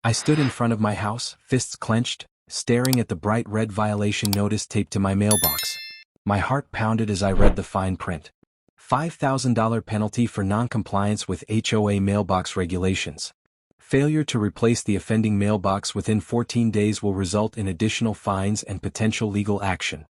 I stood in front of my house, fists clenched, staring at the bright red violation notice taped to my mailbox. My heart pounded as I read the fine print. $5,000 penalty for non-compliance with HOA mailbox regulations. Failure to replace the offending mailbox within 14 days will result in additional fines and potential legal action.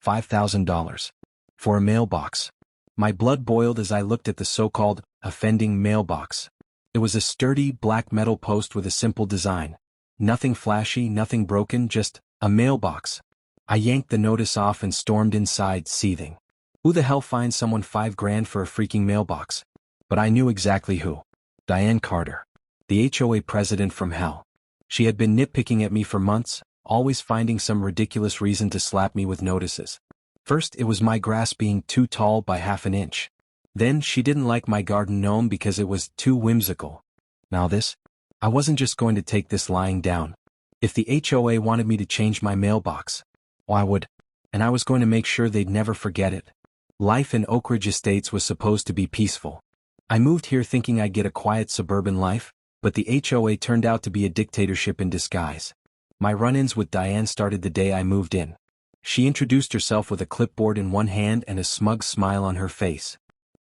$5,000. For a mailbox. My blood boiled as I looked at the so-called offending mailbox. It was a sturdy black metal post with a simple design. Nothing flashy, nothing broken, just a mailbox. I yanked the notice off and stormed inside, seething. Who the hell finds someone $5,000 for a freaking mailbox? But I knew exactly who. Diane Carter. The HOA president from hell. She had been nitpicking at me for months, always finding some ridiculous reason to slap me with notices. First, it was my grass being too tall by half an inch. Then she didn't like my garden gnome because it was too whimsical. Now this? I wasn't just going to take this lying down. If the HOA wanted me to change my mailbox, well, I would. And I was going to make sure they'd never forget it. Life in Oak Ridge Estates was supposed to be peaceful. I moved here thinking I'd get a quiet suburban life, but the HOA turned out to be a dictatorship in disguise. My run-ins with Diane started the day I moved in. She introduced herself with a clipboard in one hand and a smug smile on her face.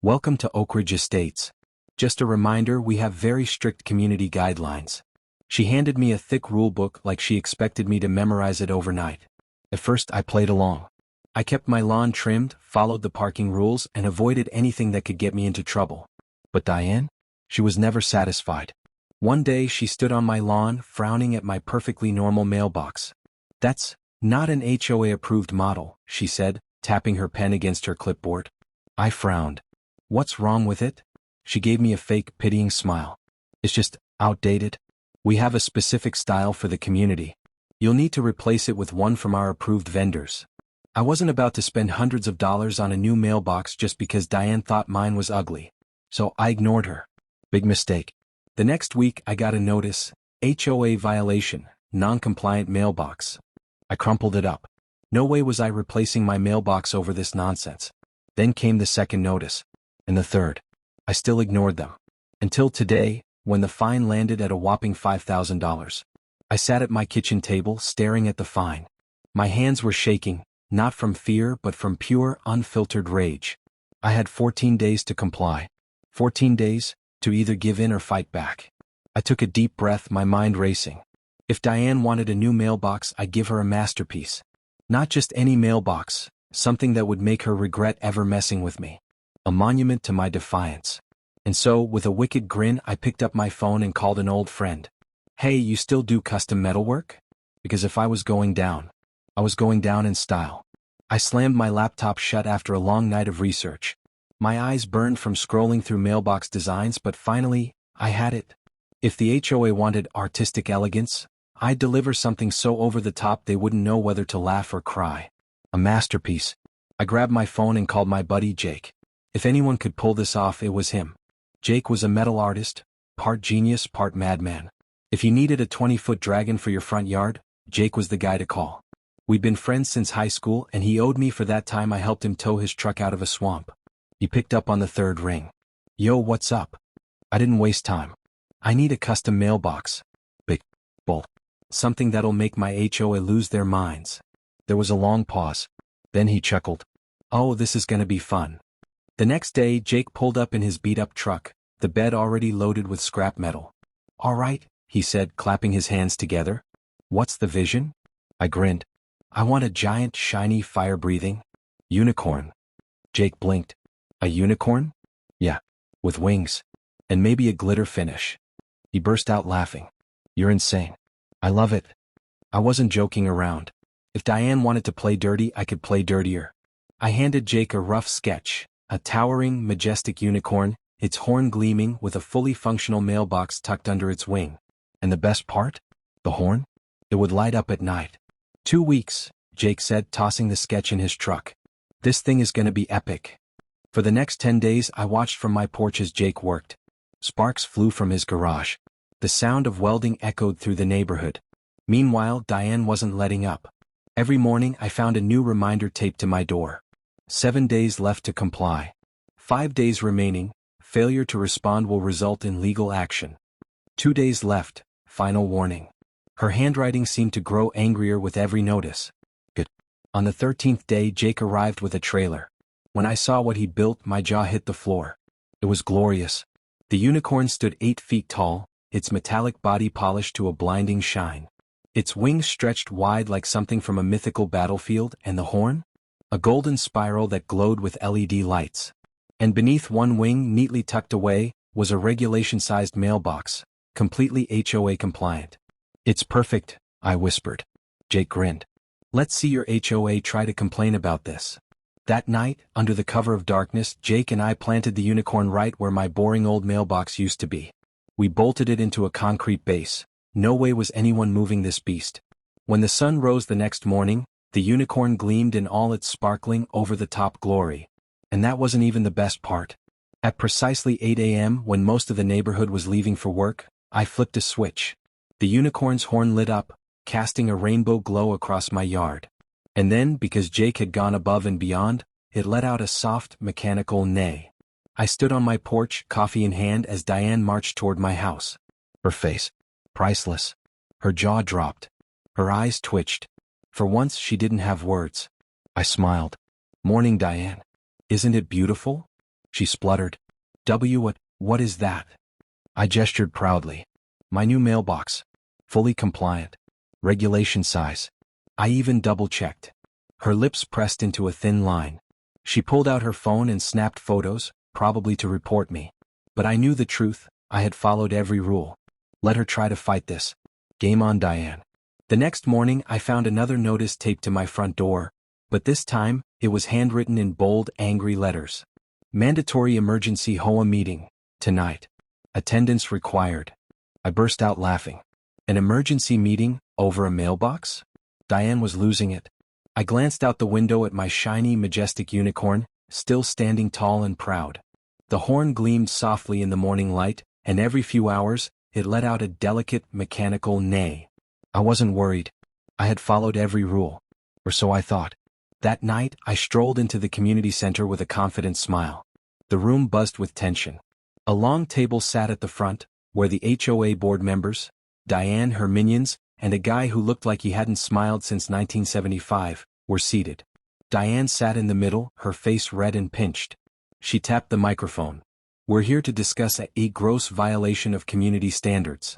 Welcome to Oak Ridge Estates. Just a reminder, we have very strict community guidelines. She handed me a thick rulebook like she expected me to memorize it overnight. At first I played along. I kept my lawn trimmed, followed the parking rules, and avoided anything that could get me into trouble. But Diane? She was never satisfied. One day she stood on my lawn, frowning at my perfectly normal mailbox. That's not an HOA-approved model, she said, tapping her pen against her clipboard. I frowned. What's wrong with it? She gave me a fake, pitying smile. It's just outdated. We have a specific style for the community. You'll need to replace it with one from our approved vendors. I wasn't about to spend hundreds of dollars on a new mailbox just because Diane thought mine was ugly. So I ignored her. Big mistake. The next week I got a notice, HOA violation, non-compliant mailbox. I crumpled it up. No way was I replacing my mailbox over this nonsense. Then came the second notice. And the third. I still ignored them. Until today, when the fine landed at a whopping $5,000. I sat at my kitchen table staring at the fine. My hands were shaking, not from fear but from pure, unfiltered rage. I had 14 days to comply. 14 days, to either give in or fight back. I took a deep breath, my mind racing. If Diane wanted a new mailbox, I'd give her a masterpiece. Not just any mailbox, something that would make her regret ever messing with me. A monument to my defiance. And so, with a wicked grin, I picked up my phone and called an old friend. Hey, you still do custom metalwork? Because if I was going down, I was going down in style. I slammed my laptop shut after a long night of research. My eyes burned from scrolling through mailbox designs, but finally, I had it. If the HOA wanted artistic elegance, I'd deliver something so over the top they wouldn't know whether to laugh or cry. A masterpiece. I grabbed my phone and called my buddy Jake. If anyone could pull this off, it was him. Jake was a metal artist, part genius, part madman. If you needed a 20-foot dragon for your front yard, Jake was the guy to call. We'd been friends since high school, and he owed me for that time I helped him tow his truck out of a swamp. He picked up on the third ring. Yo, what's up? I didn't waste time. I need a custom mailbox. Big bull. Something that'll make my HOA lose their minds. There was a long pause. Then he chuckled. Oh, this is gonna be fun. The next day, Jake pulled up in his beat-up truck, the bed already loaded with scrap metal. All right, he said, clapping his hands together. What's the vision? I grinned. I want a giant, shiny, fire-breathing unicorn. Jake blinked. A unicorn? Yeah, with wings. And maybe a glitter finish. He burst out laughing. You're insane. I love it. I wasn't joking around. If Diane wanted to play dirty, I could play dirtier. I handed Jake a rough sketch, a towering, majestic unicorn, its horn gleaming with a fully functional mailbox tucked under its wing. And the best part? The horn? It would light up at night. 2 weeks, Jake said, tossing the sketch in his truck. This thing is gonna be epic. For the next 10 days, I watched from my porch as Jake worked. Sparks flew from his garage. The sound of welding echoed through the neighborhood. Meanwhile, Diane wasn't letting up. Every morning, I found a new reminder taped to my door. 7 days left to comply. 5 days remaining. Failure to respond will result in legal action. 2 days left. final warning. Her handwriting seemed to grow angrier with every notice. Good. On the 13th day, Jake arrived with a trailer. When I saw what he built, my jaw hit the floor. It was glorious. The unicorn stood 8 feet tall, its metallic body polished to a blinding shine. Its wings stretched wide like something from a mythical battlefield, and the horn? A golden spiral that glowed with LED lights. And beneath one wing, neatly tucked away, was a regulation-sized mailbox, completely HOA compliant. "It's perfect," I whispered. Jake grinned. "Let's see your HOA try to complain about this." That night, under the cover of darkness, Jake and I planted the unicorn right where my boring old mailbox used to be. We bolted it into a concrete base. No way was anyone moving this beast. When the sun rose the next morning, the unicorn gleamed in all its sparkling, over-the-top glory. And that wasn't even the best part. At precisely 8 a.m., when most of the neighborhood was leaving for work, I flipped a switch. The unicorn's horn lit up, casting a rainbow glow across my yard. And then, because Jake had gone above and beyond, it let out a soft, mechanical neigh. I stood on my porch, coffee in hand, as Diane marched toward my house. Her face, priceless. Her jaw dropped. Her eyes twitched. For once, she didn't have words. I smiled. "Morning, Diane. Isn't it beautiful?" She spluttered. What is that?" I gestured proudly. "My new mailbox. Fully compliant. Regulation size. I even double-checked." Her lips pressed into a thin line. She pulled out her phone and snapped photos, probably to report me. But I knew the truth. I had followed every rule. Let her try to fight this. Game on, Diane. The next morning, I found another notice taped to my front door, but this time, it was handwritten in bold, angry letters. "Mandatory emergency HOA meeting, tonight. Attendance required." I burst out laughing. An emergency meeting, over a mailbox? Diane was losing it. I glanced out the window at my shiny, majestic unicorn, still standing tall and proud. The horn gleamed softly in the morning light, and every few hours, it let out a delicate, mechanical neigh. I wasn't worried. I had followed every rule. Or so I thought. That night, I strolled into the community center with a confident smile. The room buzzed with tension. A long table sat at the front, where the HOA board members, Diane, her minions, and a guy who looked like he hadn't smiled since 1975, were seated. Diane sat in the middle, her face red and pinched. She tapped the microphone. "We're here to discuss a gross violation of community standards."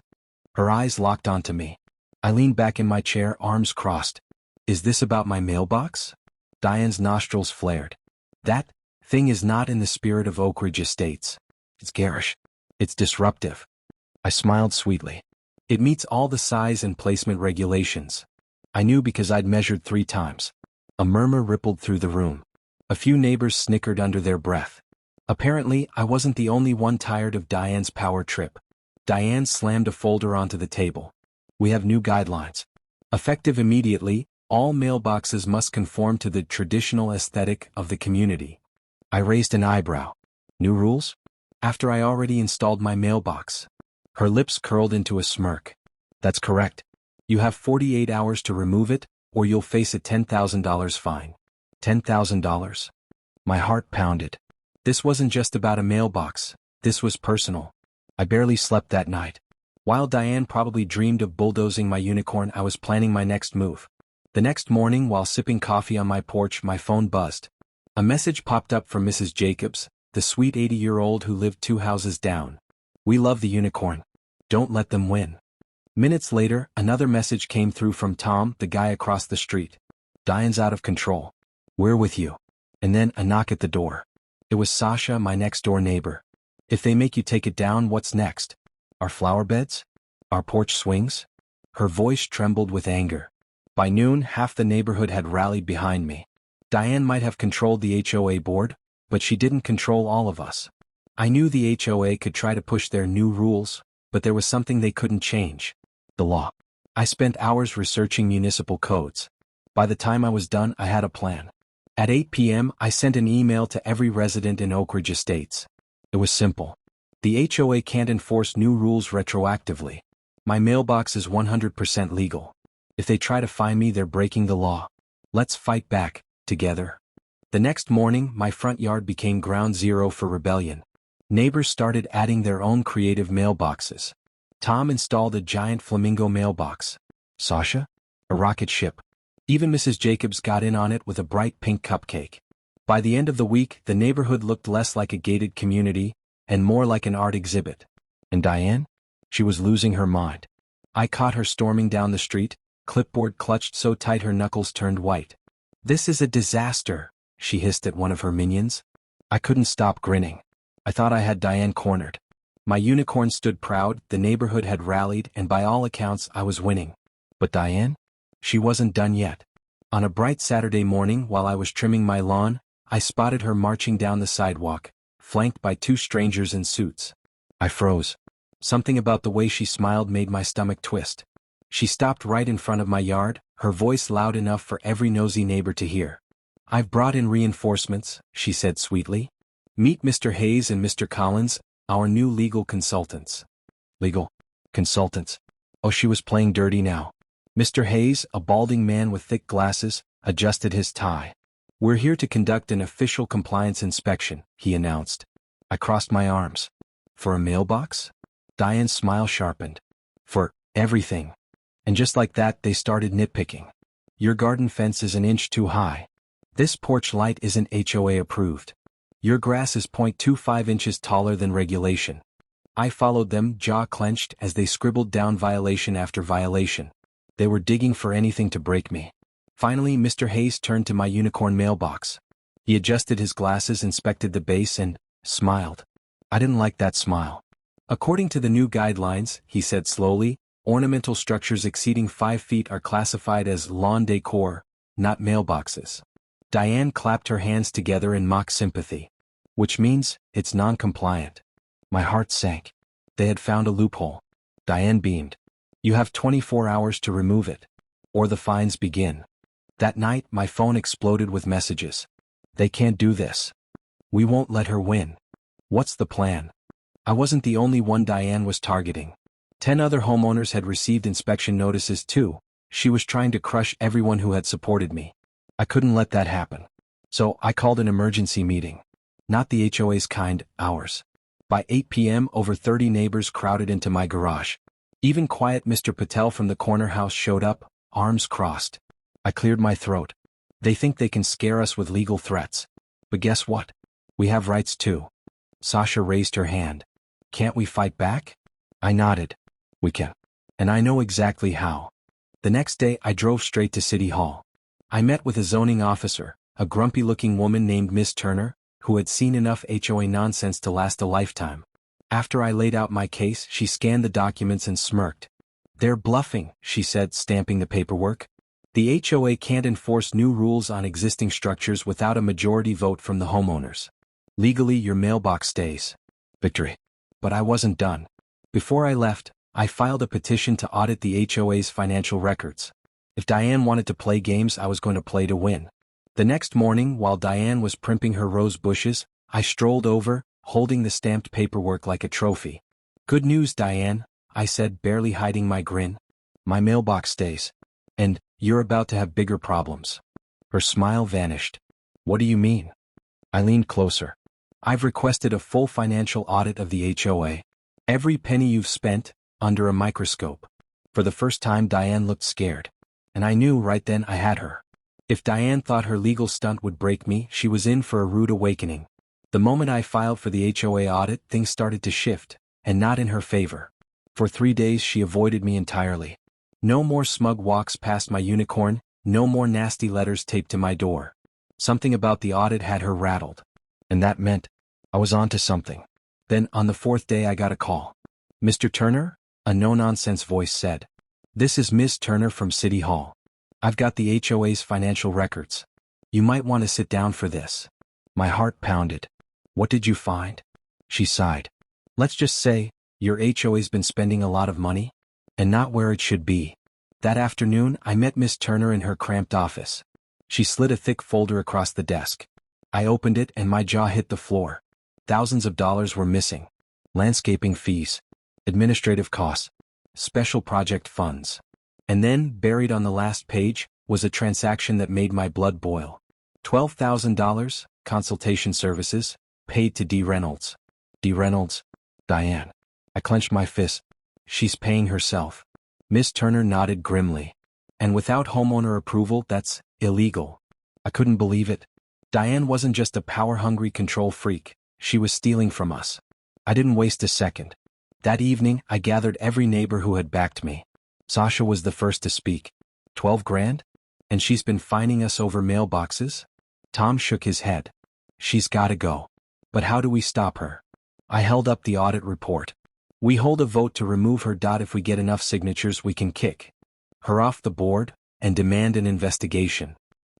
Her eyes locked onto me. I leaned back in my chair, arms crossed. "Is this about my mailbox?" Diane's nostrils flared. "That thing is not in the spirit of Oak Ridge Estates. It's garish. It's disruptive." I smiled sweetly. "It meets all the size and placement regulations." I knew because I'd measured 3 times. A murmur rippled through the room. A few neighbors snickered under their breath. Apparently, I wasn't the only one tired of Diane's power trip. Diane slammed a folder onto the table. "We have new guidelines. Effective immediately, all mailboxes must conform to the traditional aesthetic of the community." I raised an eyebrow. "New rules? After I already installed my mailbox." Her lips curled into a smirk. "That's correct. You have 48 hours to remove it, or you'll face a $10,000 fine." $10,000? My heart pounded. This wasn't just about a mailbox. This was personal. I barely slept that night. While Diane probably dreamed of bulldozing my unicorn, I was planning my next move. The next morning, while sipping coffee on my porch, my phone buzzed. A message popped up from Mrs. Jacobs, the sweet 80-year-old who lived 2 houses down. "We love the unicorn. Don't let them win." Minutes later, another message came through from Tom, the guy across the street. "Diane's out of control. We're with you." And then a knock at the door. It was Sasha, my next-door neighbor. "If they make you take it down, what's next? Our flower beds? Our porch swings?" Her voice trembled with anger. By noon, half the neighborhood had rallied behind me. Diane might have controlled the HOA board, but she didn't control all of us. I knew the HOA could try to push their new rules, but there was something they couldn't change. The law. I spent hours researching municipal codes. By the time I was done, I had a plan. At 8 p.m., I sent an email to every resident in Oak Ridge Estates. It was simple. The HOA can't enforce new rules retroactively. My mailbox is 100% legal. If they try to fine me, they're breaking the law. Let's fight back, together. The next morning, my front yard became ground zero for rebellion. Neighbors started adding their own creative mailboxes. Tom installed a giant flamingo mailbox. Sasha? A rocket ship. Even Mrs. Jacobs got in on it with a bright pink cupcake. By the end of the week, the neighborhood looked less like a gated community and more like an art exhibit. And Diane? She was losing her mind. I caught her storming down the street, clipboard clutched so tight her knuckles turned white. "This is a disaster," she hissed at one of her minions. I couldn't stop grinning. I thought I had Diane cornered. My unicorn stood proud, the neighborhood had rallied, and by all accounts I was winning. But Diane? She wasn't done yet. On a bright Saturday morning while I was trimming my lawn, I spotted her marching down the sidewalk, flanked by two strangers in suits. I froze. Something about the way she smiled made my stomach twist. She stopped right in front of my yard, her voice loud enough for every nosy neighbor to hear. "I've brought in reinforcements," she said sweetly. "Meet Mr. Hayes and Mr. Collins, our new legal consultants." Legal consultants? Oh, she was playing dirty now. Mr. Hayes, a balding man with thick glasses, adjusted his tie. "We're here to conduct an official compliance inspection," he announced. I crossed my arms. "For a mailbox?" Diane's smile sharpened. "For everything." And just like that they started nitpicking. "Your garden fence is an inch too high. This porch light isn't HOA approved. Your grass is 0.25 inches taller than regulation." I followed them, jaw clenched, as they scribbled down violation after violation. They were digging for anything to break me. Finally, Mr. Hayes turned to my unicorn mailbox. He adjusted his glasses, inspected the base, and smiled. I didn't like that smile. "According to the new guidelines," he said slowly, "ornamental structures exceeding 5 feet are classified as lawn decor, not mailboxes." Diane clapped her hands together in mock sympathy. "Which means, it's non-compliant." My heart sank. They had found a loophole. Diane beamed. "You have 24 hours to remove it. Or the fines begin." That night, my phone exploded with messages. "They can't do this. We won't let her win. What's the plan?" I wasn't the only one Diane was targeting. 10 other homeowners had received inspection notices too. She was trying to crush everyone who had supported me. I couldn't let that happen. So I called an emergency meeting. Not the HOA's kind, ours. By 8 p.m., over 30 neighbors crowded into my garage. Even quiet Mr. Patel from the corner house showed up, arms crossed. I cleared my throat. "They think they can scare us with legal threats. But guess what? We have rights too." Sasha raised her hand. "Can't we fight back?" I nodded. "We can. And I know exactly how." The next day I drove straight to City Hall. I met with a zoning officer, a grumpy-looking woman named Miss Turner, who had seen enough HOA nonsense to last a lifetime. After I laid out my case, she scanned the documents and smirked. "They're bluffing," she said, stamping the paperwork. "The HOA can't enforce new rules on existing structures without a majority vote from the homeowners. Legally, your mailbox stays." Victory. But I wasn't done. Before I left, I filed a petition to audit the HOA's financial records. If Diane wanted to play games, I was going to play to win. The next morning, while Diane was primping her rose bushes, I strolled over, holding the stamped paperwork like a trophy. "Good news, Diane," I said, barely hiding my grin. "My mailbox stays. And you're about to have bigger problems." Her smile vanished. "What do you mean?" I leaned closer. "I've requested a full financial audit of the HOA. Every penny you've spent, under a microscope." For the first time, Diane looked scared. And I knew right then I had her. If Diane thought her legal stunt would break me, she was in for a rude awakening. The moment I filed for the HOA audit, things started to shift, and not in her favor. For 3 days she avoided me entirely. No more smug walks past my unicorn, no more nasty letters taped to my door. Something about the audit had her rattled. And that meant I was onto something. Then, on the 4th day, I got a call. "Mr. Turner?" a no-nonsense voice said. "This is Miss Turner from City Hall. I've got the HOA's financial records. You might want to sit down for this." My heart pounded. "What did you find?" She sighed. "Let's just say, your HOA's been spending a lot of money, and not where it should be." That afternoon, I met Miss Turner in her cramped office. She slid a thick folder across the desk. I opened it and my jaw hit the floor. Thousands of dollars were missing. Landscaping fees, administrative costs, special project funds. And then, buried on the last page, was a transaction that made my blood boil. $12,000, consultation services, paid to D. Reynolds. D. Reynolds? Diane. I clenched my fist. She's paying herself. Miss Turner nodded grimly. And without homeowner approval, that's illegal. I couldn't believe it. Diane wasn't just a power-hungry control freak, she was stealing from us. I didn't waste a second. That evening, I gathered every neighbor who had backed me. Sasha was the first to speak. 12 grand? And she's been fining us over mailboxes? Tom shook his head. She's gotta go. But how do we stop her? I held up the audit report. We hold a vote to remove her. If we get enough signatures, we can kick her off the board and demand an investigation.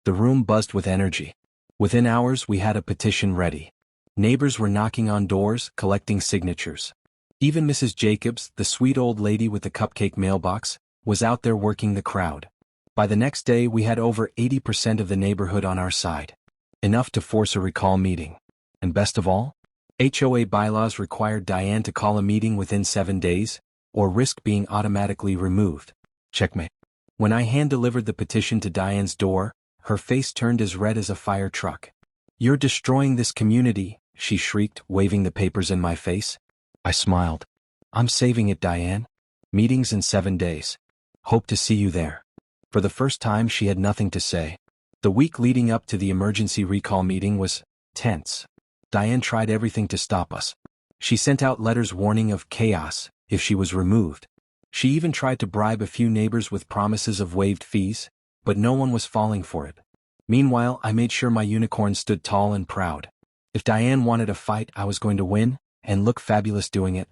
The room buzzed with energy. Within hours, we had a petition ready. Neighbors were knocking on doors, collecting signatures. Even Mrs. Jacobs, the sweet old lady with the cupcake mailbox, was out there working the crowd. By the next day, we had over 80% of the neighborhood on our side. Enough to force a recall meeting. And best of all, HOA bylaws required Diane to call a meeting within 7 days, or risk being automatically removed. Checkmate. When I hand-delivered the petition to Diane's door, her face turned as red as a fire truck. "You're destroying this community," she shrieked, waving the papers in my face. I smiled. "I'm saving it, Diane. Meetings in 7 days. Hope to see you there." For the first time, she had nothing to say. The week leading up to the emergency recall meeting was tense. Diane tried everything to stop us. She sent out letters warning of chaos if she was removed. She even tried to bribe a few neighbors with promises of waived fees, but no one was falling for it. Meanwhile, I made sure my unicorn stood tall and proud. If Diane wanted a fight, I was going to win, and look fabulous doing it.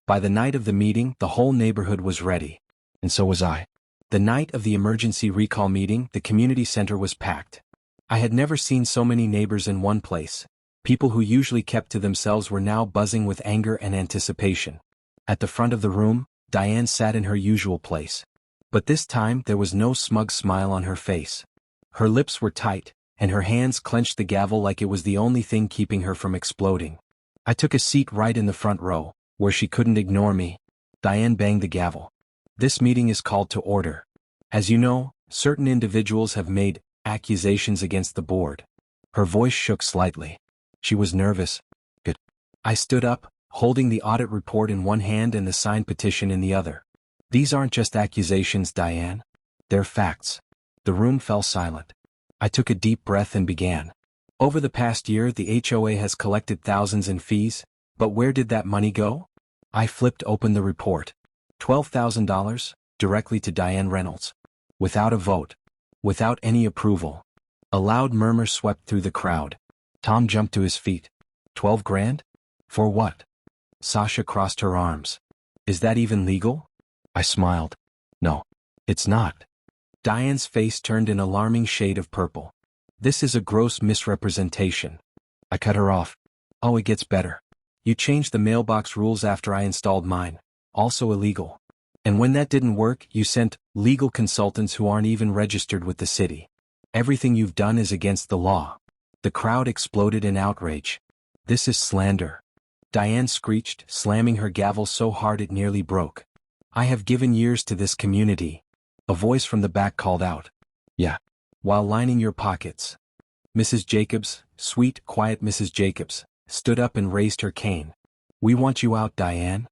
By the night of the meeting, the whole neighborhood was ready. And so was I. The night of the emergency recall meeting, the community center was packed. I had never seen so many neighbors in one place. People who usually kept to themselves were now buzzing with anger and anticipation. At the front of the room, Diane sat in her usual place. But this time, there was no smug smile on her face. Her lips were tight, and her hands clenched the gavel like it was the only thing keeping her from exploding. I took a seat right in the front row, where she couldn't ignore me. Diane banged the gavel. "This meeting is called to order. As you know, certain individuals have made accusations against the board." Her voice shook slightly. She was nervous. "Good." I stood up, holding the audit report in one hand and the signed petition in the other. "These aren't just accusations, Diane. They're facts." The room fell silent. I took a deep breath and began. "Over the past year, the HOA has collected thousands in fees, but where did that money go?" I flipped open the report. $12,000, directly to Diane Reynolds. Without a vote. Without any approval. A loud murmur swept through the crowd. Tom jumped to his feet. 12 grand? For what? Sasha crossed her arms. "Is that even legal?" I smiled. "No. It's not." Diane's face turned an alarming shade of purple. "This is a gross misrepresentation." I cut her off. "Oh, it gets better. You changed the mailbox rules after I installed mine. Also illegal. And when that didn't work, you sent legal consultants who aren't even registered with the city. Everything you've done is against the law." The crowd exploded in outrage. "This is slander," Diane screeched, slamming her gavel so hard it nearly broke. "I have given years to this community." A voice from the back called out. "Yeah. While lining your pockets." Mrs. Jacobs, sweet, quiet Mrs. Jacobs, stood up and raised her cane. "We want you out, Diane."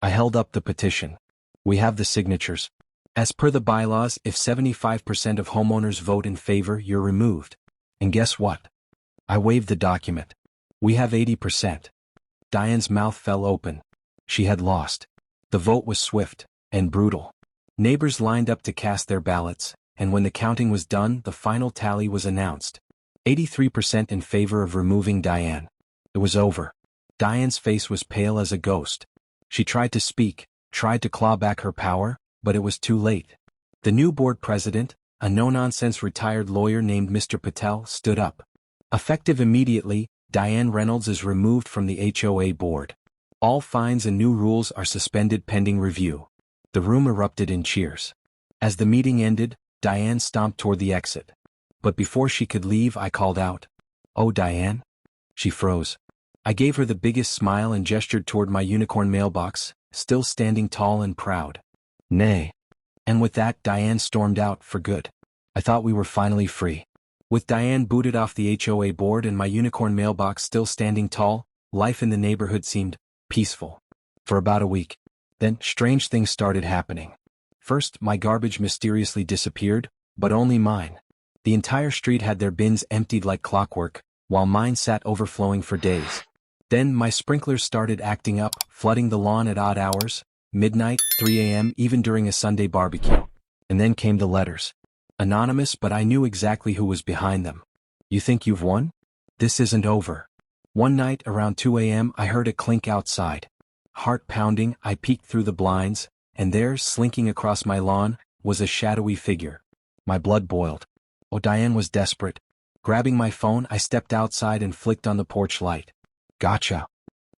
I held up the petition. "We have the signatures. As per the bylaws, if 75% of homeowners vote in favor, you're removed. And guess what?" I waved the document. "We have 80%. Diane's mouth fell open. She had lost. The vote was swift and brutal. Neighbors lined up to cast their ballots, and when the counting was done, the final tally was announced. 83% in favor of removing Diane. It was over. Diane's face was pale as a ghost. She tried to speak, tried to claw back her power, but it was too late. The new board president, a no-nonsense retired lawyer named Mr. Patel, stood up. "Effective immediately, Diane Reynolds is removed from the HOA board. All fines and new rules are suspended pending review." The room erupted in cheers. As the meeting ended, Diane stomped toward the exit. But before she could leave, I called out, "Oh, Diane?" She froze. I gave her the biggest smile and gestured toward my unicorn mailbox, still standing tall and proud. "Nay." And with that, Diane stormed out for good. I thought we were finally free. With Diane booted off the HOA board and my unicorn mailbox still standing tall, life in the neighborhood seemed peaceful. For about a week. Then, strange things started happening. First, my garbage mysteriously disappeared, but only mine. The entire street had their bins emptied like clockwork, while mine sat overflowing for days. Then my sprinklers started acting up, flooding the lawn at odd hours, midnight, 3 a.m., even during a Sunday barbecue. And then came the letters. Anonymous, but I knew exactly who was behind them. You think you've won? This isn't over. One night, around 2 a.m., I heard a clink outside. Heart pounding, I peeked through the blinds, and there, slinking across my lawn, was a shadowy figure. My blood boiled. Oh, Diane was desperate. Grabbing my phone, I stepped outside and flicked on the porch light. Gotcha,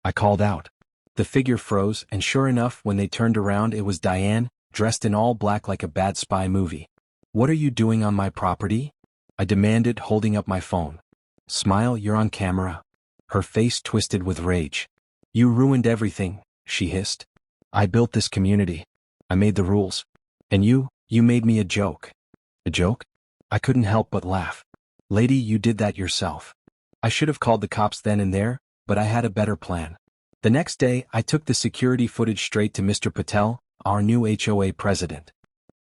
I called out. The figure froze, and sure enough, when they turned around, it was Diane, dressed in all black like a bad spy movie. What are you doing on my property? I demanded, holding up my phone. Smile, you're on camera. Her face twisted with rage. You ruined everything, she hissed. I built this community. I made the rules. And you made me a joke. A joke? I couldn't help but laugh. Lady, you did that yourself. I should have called the cops then and there, but I had a better plan. The next day, I took the security footage straight to Mr. Patel, our new HOA president.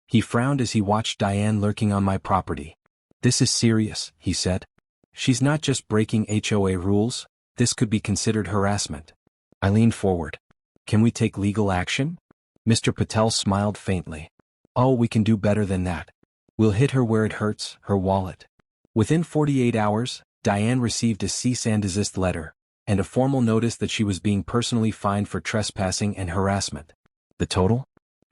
He frowned as he watched Diane lurking on my property. This is serious, he said. She's not just breaking HOA rules, this could be considered harassment. I leaned forward. Can we take legal action? Mr. Patel smiled faintly. Oh, we can do better than that. We'll hit her where it hurts, her wallet. Within 48 hours, Diane received a cease and desist letter, and a formal notice that she was being personally fined for trespassing and harassment. The total?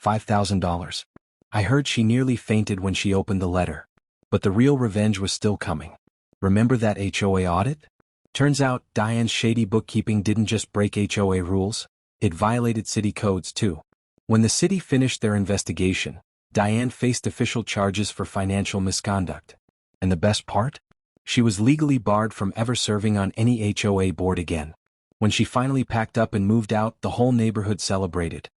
$5,000. I heard she nearly fainted when she opened the letter. But the real revenge was still coming. Remember that HOA audit? Turns out, Diane's shady bookkeeping didn't just break HOA rules, it violated city codes too. When the city finished their investigation, Diane faced official charges for financial misconduct. And the best part? She was legally barred from ever serving on any HOA board again. When she finally packed up and moved out, the whole neighborhood celebrated.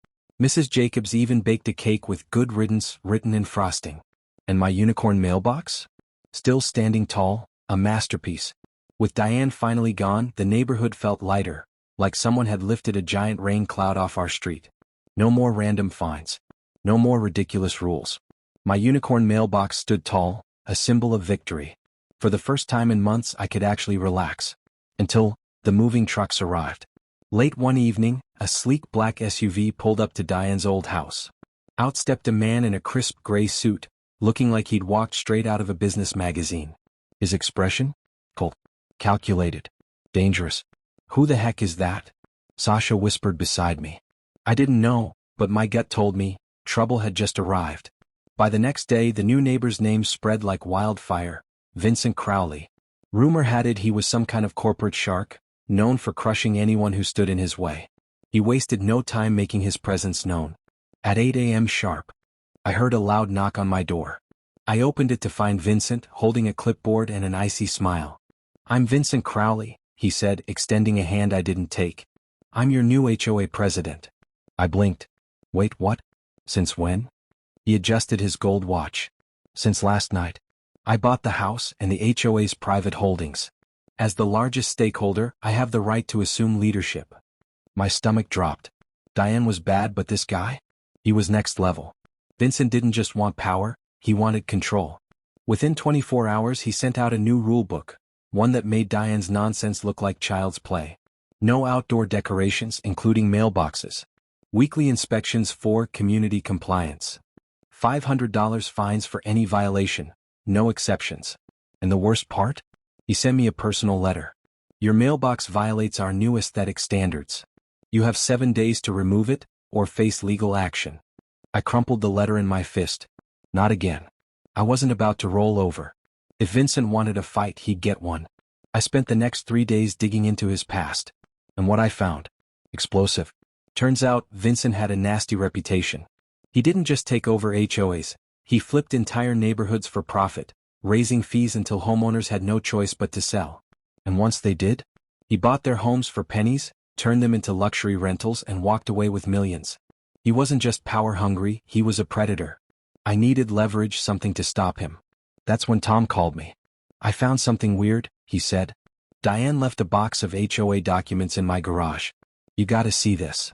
Mrs. Jacobs even baked a cake with "Good Riddance" written in frosting. And my unicorn mailbox? Still standing tall, a masterpiece. With Diane finally gone, the neighborhood felt lighter, like someone had lifted a giant rain cloud off our street. No more random fines. No more ridiculous rules. My unicorn mailbox stood tall, a symbol of victory. For the first time in months, I could actually relax. Until the moving trucks arrived. Late one evening, a sleek black SUV pulled up to Diane's old house. Out stepped a man in a crisp gray suit, looking like he'd walked straight out of a business magazine. His expression? Cold. Calculated. Dangerous. Who the heck is that? Sasha whispered beside me. I didn't know, but my gut told me, trouble had just arrived. By the next day, the new neighbor's name spread like wildfire. Vincent Crowley. Rumor had it he was some kind of corporate shark, known for crushing anyone who stood in his way. He wasted no time making his presence known. At 8 a.m. sharp, I heard a loud knock on my door. I opened it to find Vincent holding a clipboard and an icy smile. I'm Vincent Crowley, he said, extending a hand I didn't take. I'm your new HOA president. I blinked. Wait, what? Since when? He adjusted his gold watch. Since last night. I bought the house and the HOA's private holdings. As the largest stakeholder, I have the right to assume leadership. My stomach dropped. Diane was bad, but this guy? He was next level. Vincent didn't just want power, he wanted control. Within 24 hours he sent out a new rule book, one that made Diane's nonsense look like child's play. No outdoor decorations, including mailboxes. Weekly inspections for community compliance. $500 fines for any violation, no exceptions. And the worst part? He sent me a personal letter. Your mailbox violates our new aesthetic standards. You have 7 days to remove it, or face legal action. I crumpled the letter in my fist. Not again. I wasn't about to roll over. If Vincent wanted a fight, he'd get one. I spent the next 3 days digging into his past. And what I found? Explosive. Turns out, Vincent had a nasty reputation. He didn't just take over HOAs, he flipped entire neighborhoods for profit, raising fees until homeowners had no choice but to sell. And once they did, he bought their homes for pennies, turned them into luxury rentals, and walked away with millions. He wasn't just power-hungry, he was a predator. I needed leverage, something to stop him. That's when Tom called me. I found something weird, he said. Diane left a box of HOA documents in my garage. You gotta see this.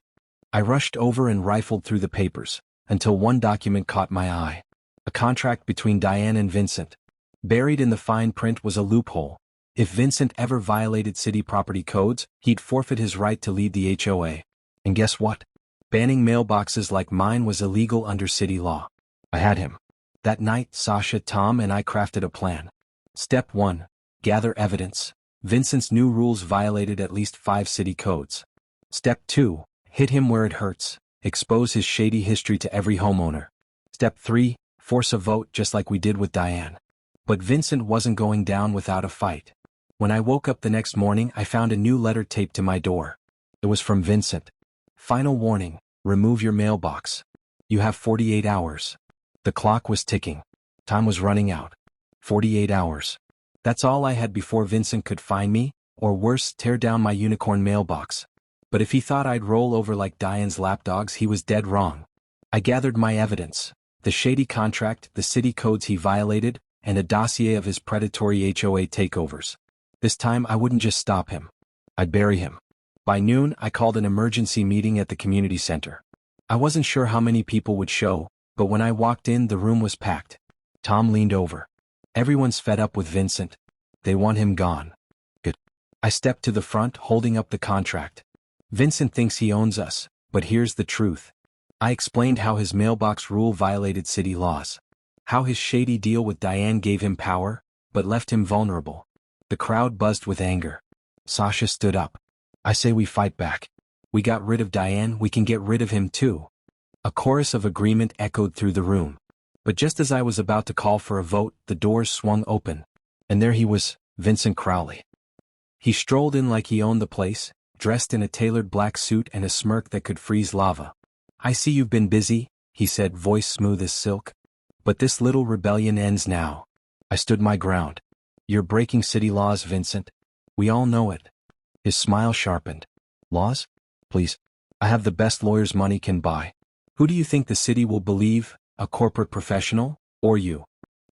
I rushed over and rifled through the papers, until one document caught my eye. A contract between Diane and Vincent. Buried in the fine print was a loophole. If Vincent ever violated city property codes, he'd forfeit his right to lead the HOA. And guess what? Banning mailboxes like mine was illegal under city law. I had him. That night, Sasha, Tom, and I crafted a plan. Step 1. Gather evidence. Vincent's new rules violated at least 5 city codes. Step 2. Hit him where it hurts. Expose his shady history to every homeowner. Step 3. Force a vote just like we did with Diane. But Vincent wasn't going down without a fight. When I woke up the next morning, I found a new letter taped to my door. It was from Vincent. Final warning, remove your mailbox. You have 48 hours. The clock was ticking. Time was running out. 48 hours. That's all I had before Vincent could find me, or worse, tear down my unicorn mailbox. But if he thought I'd roll over like Diane's lapdogs, he was dead wrong. I gathered my evidence. The shady contract, the city codes he violated, and a dossier of his predatory HOA takeovers. This time I wouldn't just stop him. I'd bury him. By noon, I called an emergency meeting at the community center. I wasn't sure how many people would show, but when I walked in, the room was packed. Tom leaned over. Everyone's fed up with Vincent. They want him gone. Good. I stepped to the front, holding up the contract. Vincent thinks he owns us, but here's the truth. I explained how his mailbox rule violated city laws. How his shady deal with Diane gave him power, but left him vulnerable. The crowd buzzed with anger. Sasha stood up. I say we fight back. We got rid of Diane, we can get rid of him too. A chorus of agreement echoed through the room. But just as I was about to call for a vote, the doors swung open. And there he was, Vincent Crowley. He strolled in like he owned the place, dressed in a tailored black suit and a smirk that could freeze lava. I see you've been busy, he said, voice smooth as silk. But this little rebellion ends now. I stood my ground. You're breaking city laws, Vincent. We all know it. His smile sharpened. Laws? Please. I have the best lawyers money can buy. Who do you think the city will believe, a corporate professional, or you?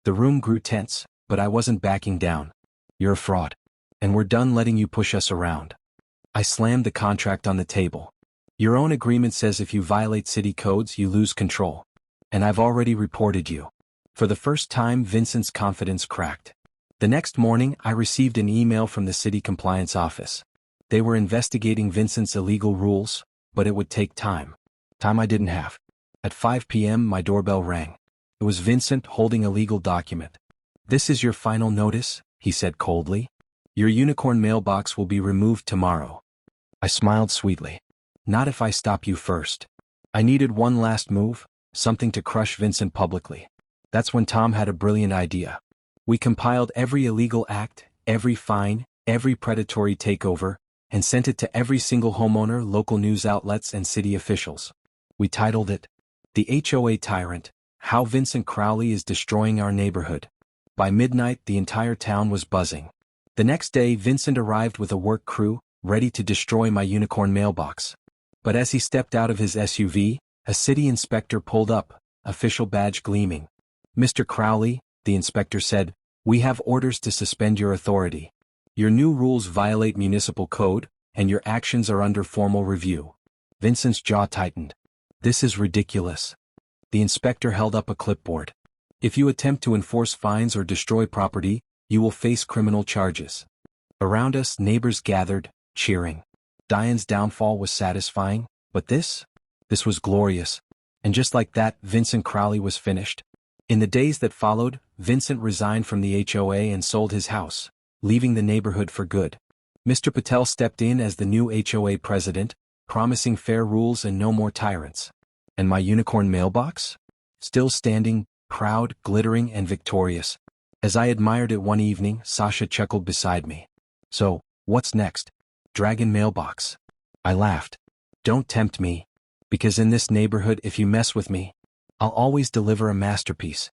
The room grew tense, but I wasn't backing down. You're a fraud. And we're done letting you push us around. I slammed the contract on the table. Your own agreement says if you violate city codes, you lose control. And I've already reported you. For the first time, Vincent's confidence cracked. The next morning, I received an email from the city compliance office. They were investigating Vincent's illegal rules, but it would take time. Time I didn't have. At 5 p.m., my doorbell rang. It was Vincent holding a legal document. This is your final notice, he said coldly. Your unicorn mailbox will be removed tomorrow. I smiled sweetly. Not if I stop you first. I needed one last move, something to crush Vincent publicly. That's when Tom had a brilliant idea. We compiled every illegal act, every fine, every predatory takeover, and sent it to every single homeowner, local news outlets, and city officials. We titled it, The HOA Tyrant, How Vincent Crowley is Destroying Our Neighborhood. By midnight, the entire town was buzzing. The next day, Vincent arrived with a work crew, ready to destroy my unicorn mailbox. But as he stepped out of his SUV, a city inspector pulled up, official badge gleaming. Mr. Crowley, the inspector said, we have orders to suspend your authority. Your new rules violate municipal code, and your actions are under formal review. Vincent's jaw tightened. This is ridiculous. The inspector held up a clipboard. If you attempt to enforce fines or destroy property, you will face criminal charges. Around us, neighbors gathered, cheering. Diane's downfall was satisfying, but this was glorious. And just like that, Vincent Crowley was finished. In the days that followed, Vincent resigned from the HOA and sold his house, leaving the neighborhood for good. Mr. Patel stepped in as the new HOA president, promising fair rules and no more tyrants. And my unicorn mailbox? Still standing, proud, glittering, and victorious. As I admired it one evening, Sasha chuckled beside me. So, what's next? Dragon mailbox. I laughed. Don't tempt me. Because in this neighborhood, if you mess with me, I'll always deliver a masterpiece.